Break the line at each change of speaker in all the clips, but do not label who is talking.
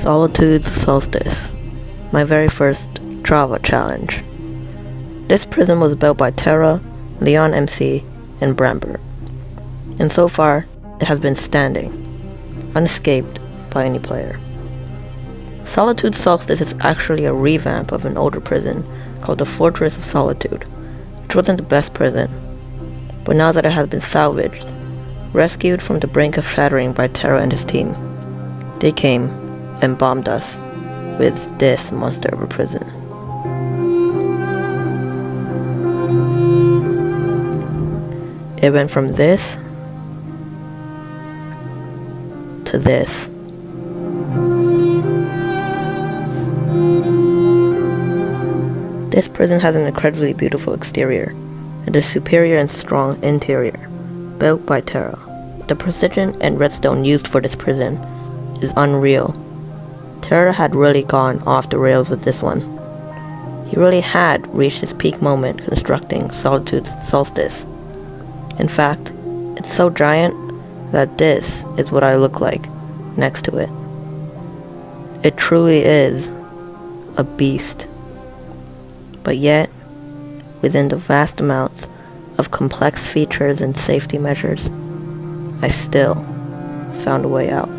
Solitude's Solstice, my very first Java challenge. This prison was built by Terra, Leon MC, and Bramber, and so far it has been standing, unescaped by any player. Solitude's Solstice is actually a revamp of an older prison called the Fortress of Solitude, which wasn't the best prison, but now that it has been salvaged, rescued from the brink of shattering by Terra and his team, they came and bombed us with this monster of a prison. It went from this to this. This prison has an incredibly beautiful exterior and a superior and strong interior, built by Terra. The precision and redstone used for this prison is unreal. Terra had really gone off the rails with this one. He really had reached his peak moment constructing Solitude's Solstice. In fact, it's so giant that this is what I look like next to it. It truly is a beast. But yet, within the vast amounts of complex features and safety measures, I still found a way out.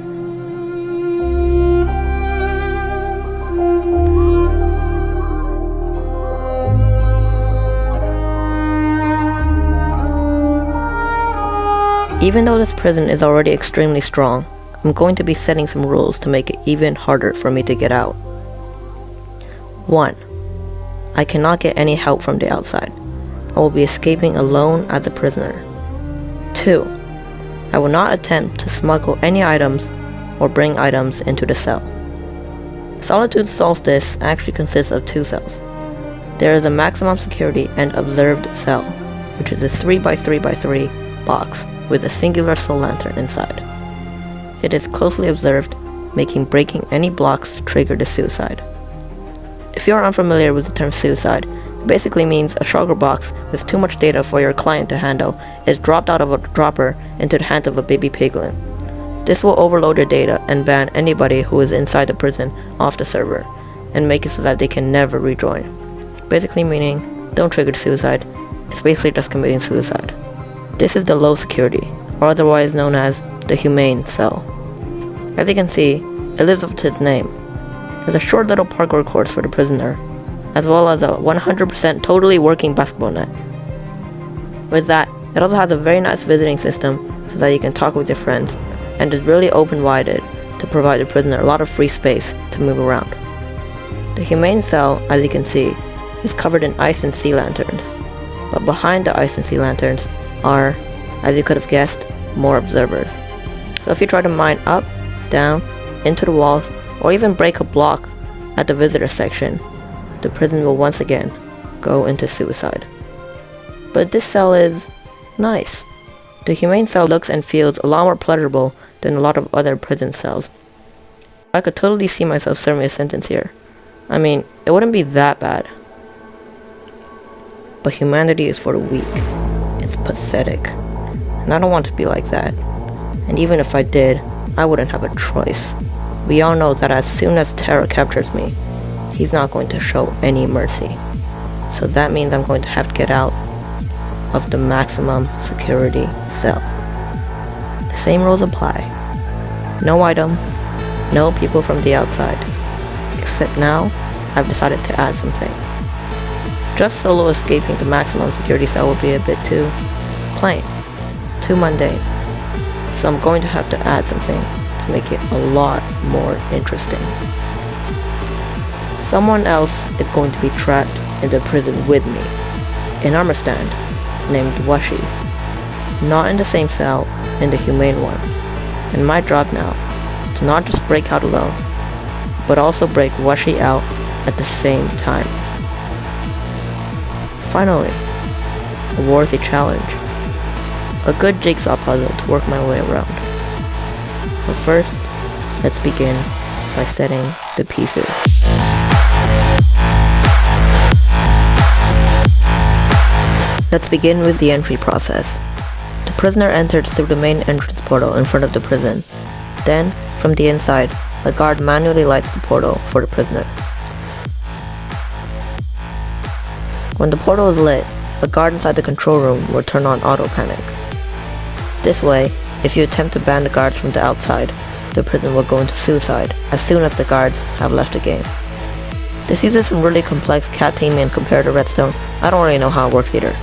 Even though this prison is already extremely strong, I'm going to be setting some rules to make it even harder for me to get out. 1. I cannot get any help from the outside. I will be escaping alone as a prisoner. 2. I will not attempt to smuggle any items or bring items into the cell. Solitude's Solstice actually consists of 2 cells. There is a maximum security and observed cell, which is a 3x3x3 box with a singular soul lantern inside. It is closely observed, making breaking any blocks trigger the suicide. If you are unfamiliar with the term suicide, it basically means a shulker box with too much data for your client to handle is dropped out of a dropper into the hands of a baby piglin. This will overload your data and ban anybody who is inside the prison off the server, and make it so that they can never rejoin. Basically meaning, don't trigger the suicide, it's basically just committing suicide. This is the low security, or otherwise known as the humane cell. As you can see, it lives up to its name. There's a short little parkour course for the prisoner, as well as a 100% totally working basketball net. With that, it also has a very nice visiting system so that you can talk with your friends, and is really open-wided to provide the prisoner a lot of free space to move around. The humane cell, as you can see, is covered in ice and sea lanterns, but behind the ice and sea lanterns are, as you could have guessed, more observers. So if you try to mine up, down, into the walls, or even break a block at the visitor section, the prison will once again go into suicide. But this cell is nice. The humane cell looks and feels a lot more pleasurable than a lot of other prison cells. I could totally see myself serving a sentence here. I mean, it wouldn't be that bad. But humanity is for the weak. It's pathetic. And I don't want to be like that. And even if I did, I wouldn't have a choice. We all know that as soon as Terra captures me, he's not going to show any mercy. So that means I'm going to have to get out of the maximum security cell. The same rules apply. No items, no people from the outside. Except now, I've decided to add something. Just solo escaping the maximum security cell would be a bit too plain, too mundane. So I'm going to have to add something to make it a lot more interesting. Someone else is going to be trapped in the prison with me, an armor stand named wvshy, not in the same cell in the humane one. And my job now is to not just break out alone, but also break wvshy out at the same time. Finally, a worthy challenge. A good jigsaw puzzle to work my way around. But first, let's begin by setting the pieces. Let's begin with the entry process. The prisoner enters through the main entrance portal in front of the prison. Then, from the inside, the guard manually lights the portal for the prisoner. When the portal is lit, the guard inside the control room will turn on auto panic. This way, if you attempt to ban the guards from the outside, the prison will go into suicide as soon as the guards have left the game. This uses some really complex cat taming compared to Redstone. I don't really know how it works either.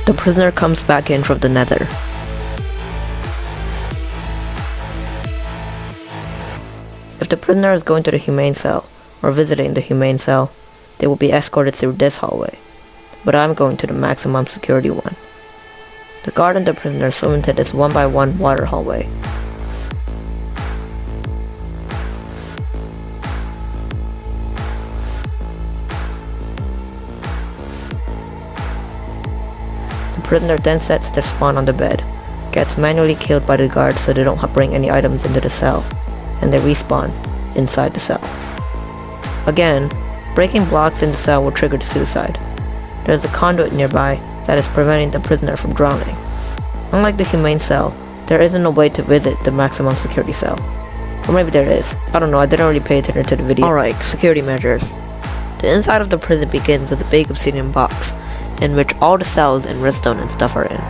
The prisoner comes back in from the nether. If the prisoner is going to the humane cell or visiting the humane cell, they will be escorted through this hallway, but I'm going to the maximum security one. The guard and the prisoner swim into this 1x1 water hallway. The prisoner then sets their spawn on the bed, gets manually killed by the guard so they don't bring any items into the cell, and they respawn inside the cell. Again, breaking blocks in the cell will trigger the suicide. There's a conduit nearby that is preventing the prisoner from drowning. Unlike the humane cell, there isn't a way to visit the maximum security cell. Or maybe there is. I don't know, I didn't really pay attention to the video. Alright, security measures. The inside of the prison begins with a big obsidian box, in which all the cells and redstone and stuff are in.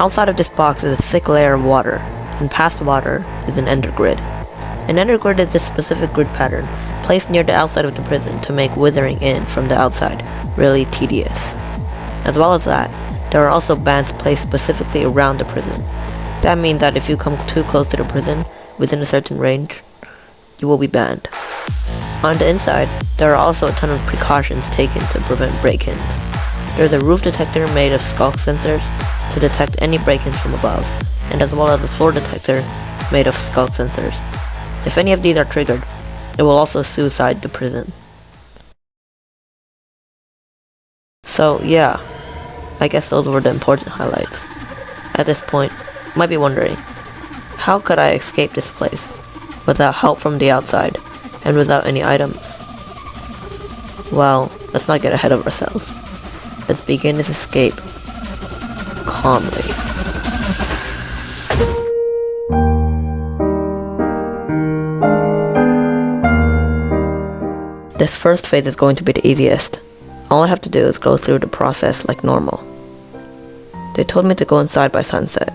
Outside of this box is a thick layer of water, and past water is an ender grid. An ender grid is this specific grid pattern placed near the outside of the prison to make withering in from the outside really tedious. As well as that, there are also bans placed specifically around the prison. That means that if you come too close to the prison, within a certain range, you will be banned. On the inside, there are also a ton of precautions taken to prevent break-ins. There's a roof detector made of skulk sensors to detect any break-ins from above, and as well as a floor detector made of skulk sensors. If any of these are triggered, it will also suicide the prison. So yeah, I guess those were the important highlights. At this point, you might be wondering, how could I escape this place without help from the outside and without any items? Well, let's not get ahead of ourselves. Let's begin this escape calmly. This first phase is going to be the easiest. All I have to do is go through the process like normal. They told me to go inside by sunset.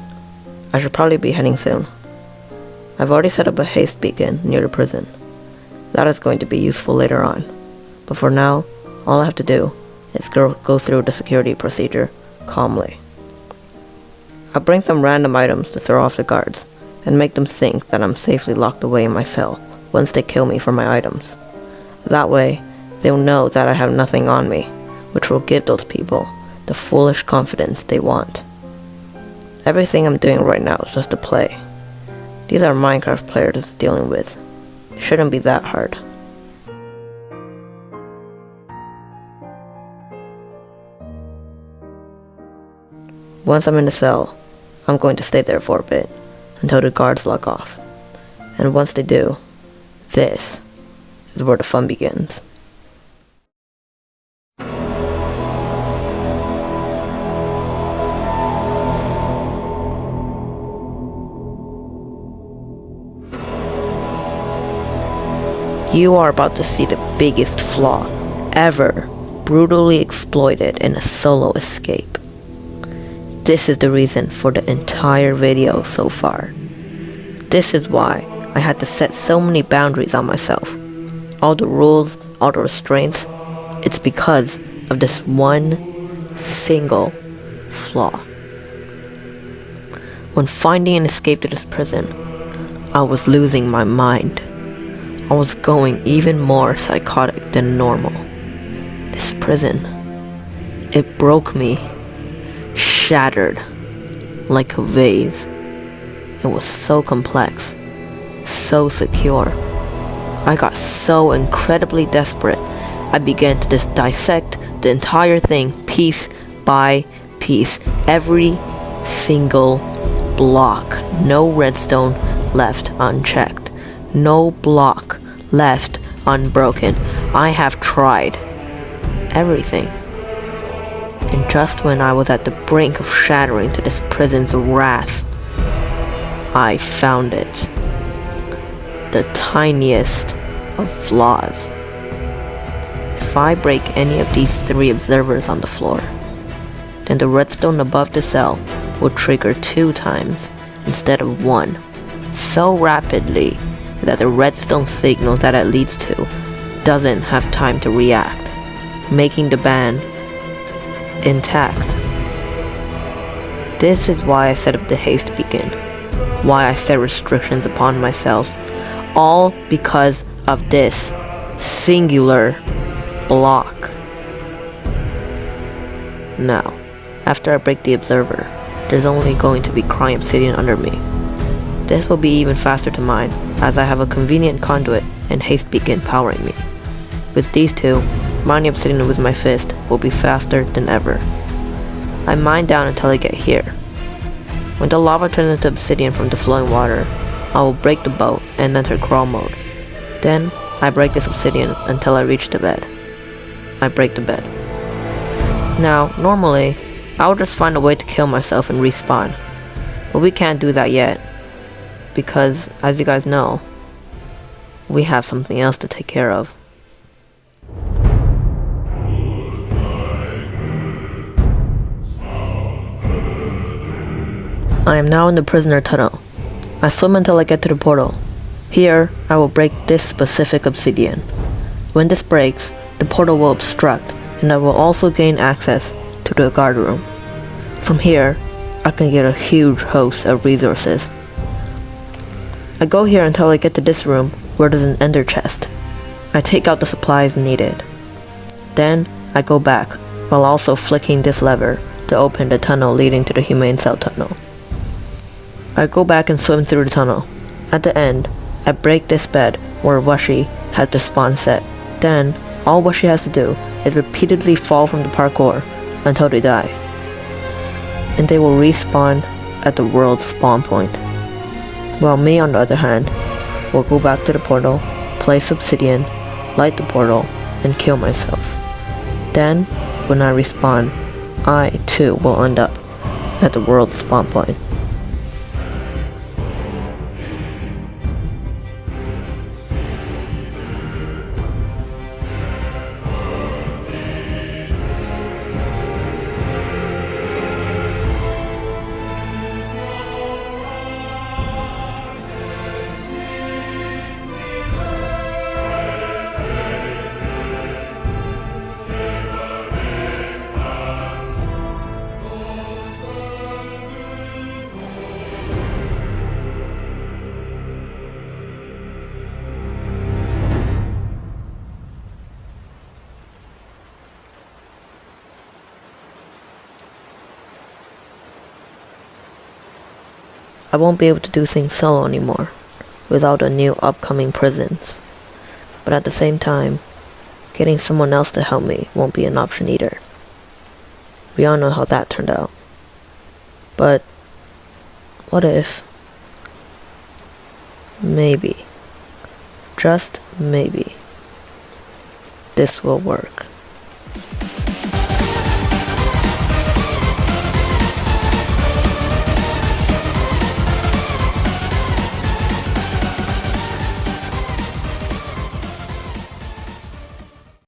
I should probably be heading soon. I've already set up a haste beacon near the prison. That is going to be useful later on. But for now, all I have to do is go through the security procedure calmly. I'll bring some random items to throw off the guards and make them think that I'm safely locked away in my cell once they kill me for my items. That way, they'll know that I have nothing on me, which will give those people the foolish confidence they want. Everything I'm doing right now is just a play. These are Minecraft players dealing with. It shouldn't be that hard. Once I'm in the cell, I'm going to stay there for a bit until the guards log off. And once they do, this is where the fun begins. You are about to see the biggest flaw ever brutally exploited in a solo escape. This is the reason for the entire video so far. This is why I had to set so many boundaries on myself. All the rules, all the restraints, it's because of this one single flaw. When finding an escape to this prison, I was losing my mind. I was going even more psychotic than normal. This prison, it broke me, shattered like a vase. It was so complex, so secure. I got so incredibly desperate, I began to just dissect the entire thing piece by piece. Every single block. No redstone left unchecked. No block left unbroken. I have tried everything. And just when I was at the brink of shattering to this prison's wrath, I found it. the tiniest of flaws. If I break any of these 3 observers on the floor, then the redstone above the cell will trigger 2 times instead of 1, so rapidly that the redstone signal that it leads to doesn't have time to react, making the band intact. This is why I set up the haste beacon, why I set restrictions upon myself, all because of this singular block. Now, after I break the observer, there's only going to be crying obsidian under me. This will be even faster to mine, as I have a convenient conduit and haste beacon powering me. With these 2, mining obsidian with my fist will be faster than ever. I mine down until I get here. When the lava turns into obsidian from the flowing water, I will break the boat and enter crawl mode. Then, I break this obsidian until I reach the bed. I break the bed. Now, normally, I would just find a way to kill myself and respawn, but we can't do that yet, because, as you guys know, we have something else to take care of. I am now in the prisoner tunnel. I swim until I get to the portal. Here, I will break this specific obsidian. When this breaks, the portal will obstruct, and I will also gain access to the guard room. From here, I can get a huge host of resources. I go here until I get to this room where there's an ender chest. I take out the supplies needed. Then, I go back, while also flicking this lever to open the tunnel leading to the humane cell tunnel. I go back and swim through the tunnel. At the end, I break this bed where wvshy has the spawn set. Then, all wvshy has to do is repeatedly fall from the parkour until they die. And they will respawn at the world's spawn point. While me, on the other hand, will go back to the portal, place obsidian, light the portal, and kill myself. Then, when I respawn, I too will end up at the world's spawn point. I won't be able to do things solo anymore, without the new upcoming prisons. But at the same time, getting someone else to help me won't be an option either. We all know how that turned out. But what if, maybe, just maybe, this will work.